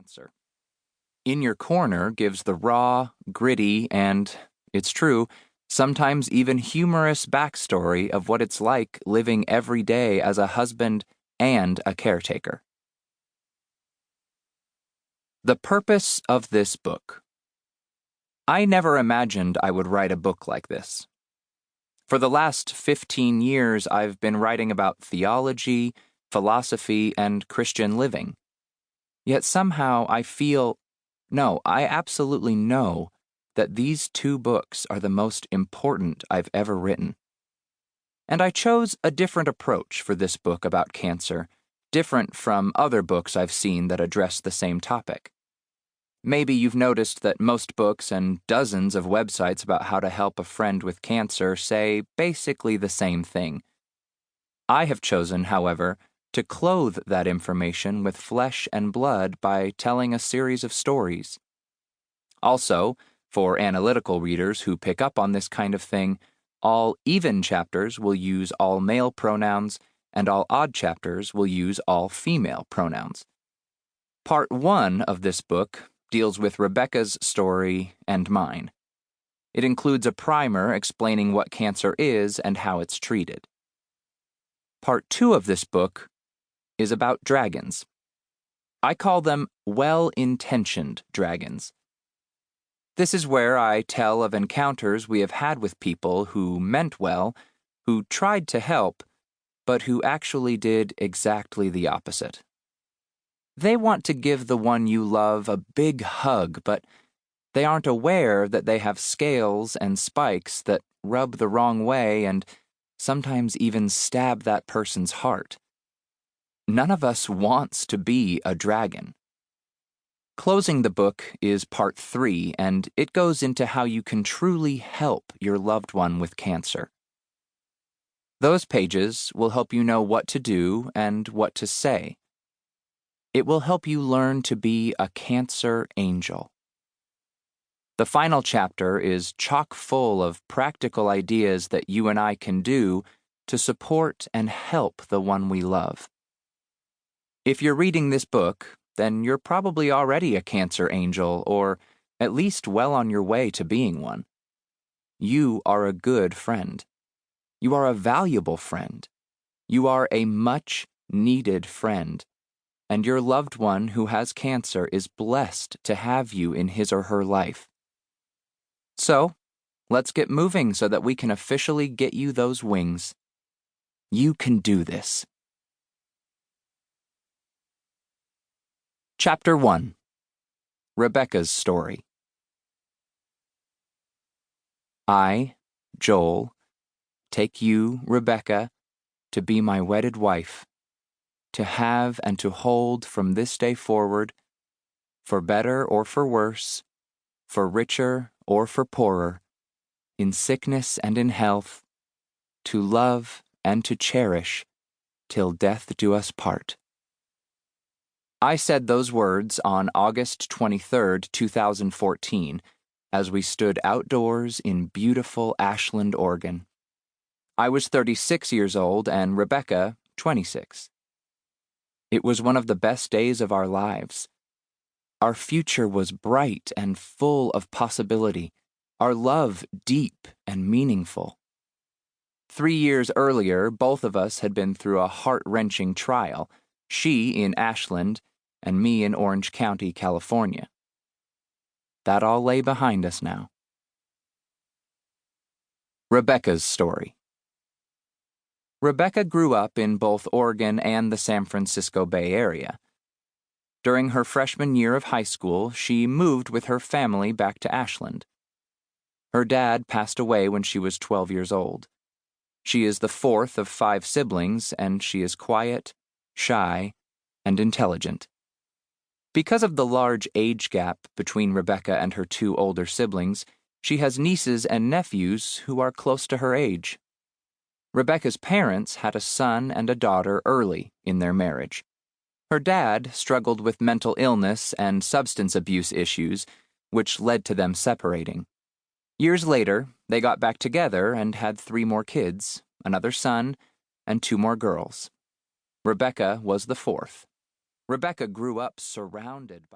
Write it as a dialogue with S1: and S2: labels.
S1: cancer. In Your Corner gives the raw, gritty, and, it's true, sometimes even humorous backstory of what it's like living every day as a husband and a caretaker. The purpose of this book. I never imagined I would write a book like this. For the last 15 years, I've been writing about theology, philosophy, and Christian living. Yet somehow I absolutely know that these two books are the most important I've ever written. And I chose a different approach for this book about cancer, different from other books I've seen that address the same topic. Maybe you've noticed that most books and dozens of websites about how to help a friend with cancer say basically the same thing. I have chosen, however, to clothe that information with flesh and blood by telling a series of stories. Also, for analytical readers who pick up on this kind of thing, all even chapters will use all male pronouns, and all odd chapters will use all female pronouns. Part 1 of this book deals with Rebekah's story and mine. It includes a primer explaining what cancer is and how it's treated. Part 2 of this book is about dragons. I call them well-intentioned dragons. This is where I tell of encounters we have had with people who meant well, who tried to help, but who actually did exactly the opposite. They want to give the one you love a big hug, but they aren't aware that they have scales and spikes that rub the wrong way and sometimes even stab that person's heart. None of us wants to be a dragon. Closing the book is part 3, and it goes into how you can truly help your loved one with cancer. Those pages will help you know what to do and what to say. It will help you learn to be a cancer angel. The final chapter is chock full of practical ideas that you and I can do to support and help the one we love. If you're reading this book, then you're probably already a cancer angel, or at least well on your way to being one. You are a good friend. You are a valuable friend. You are a much-needed friend. And your loved one who has cancer is blessed to have you in his or her life. So, let's get moving so that we can officially get you those wings. You can do this. Chapter 1. Rebekah's Story. I, Joel, take you, Rebekah, to be my wedded wife, to have and to hold from this day forward, for better or for worse, for richer or for poorer, in sickness and in health, to love and to cherish, till death do us part. I said those words on August 23rd, 2014, as we stood outdoors in beautiful Ashland, Oregon. I was 36 years old and Rebekah, 26. It was one of the best days of our lives. Our future was bright and full of possibility, our love deep and meaningful. 3 years earlier, both of us had been through a heart-wrenching trial, she in Ashland and me in Orange County, California. That all lay behind us now. Rebekah's story. Rebekah grew up in both Oregon and the San Francisco Bay Area. During her freshman year of high school, she moved with her family back to Ashland. Her dad passed away when she was 12 years old. She is the 4th of 5 siblings, and she is quiet, shy, and intelligent. Because of the large age gap between Rebekah and her 2 older siblings, she has nieces and nephews who are close to her age. Rebekah's parents had a son and a daughter early in their marriage. Her dad struggled with mental illness and substance abuse issues, which led to them separating. Years later, they got back together and had 3 more kids, another son, and 2 more girls. Rebekah was the 4th. Rebekah grew up surrounded by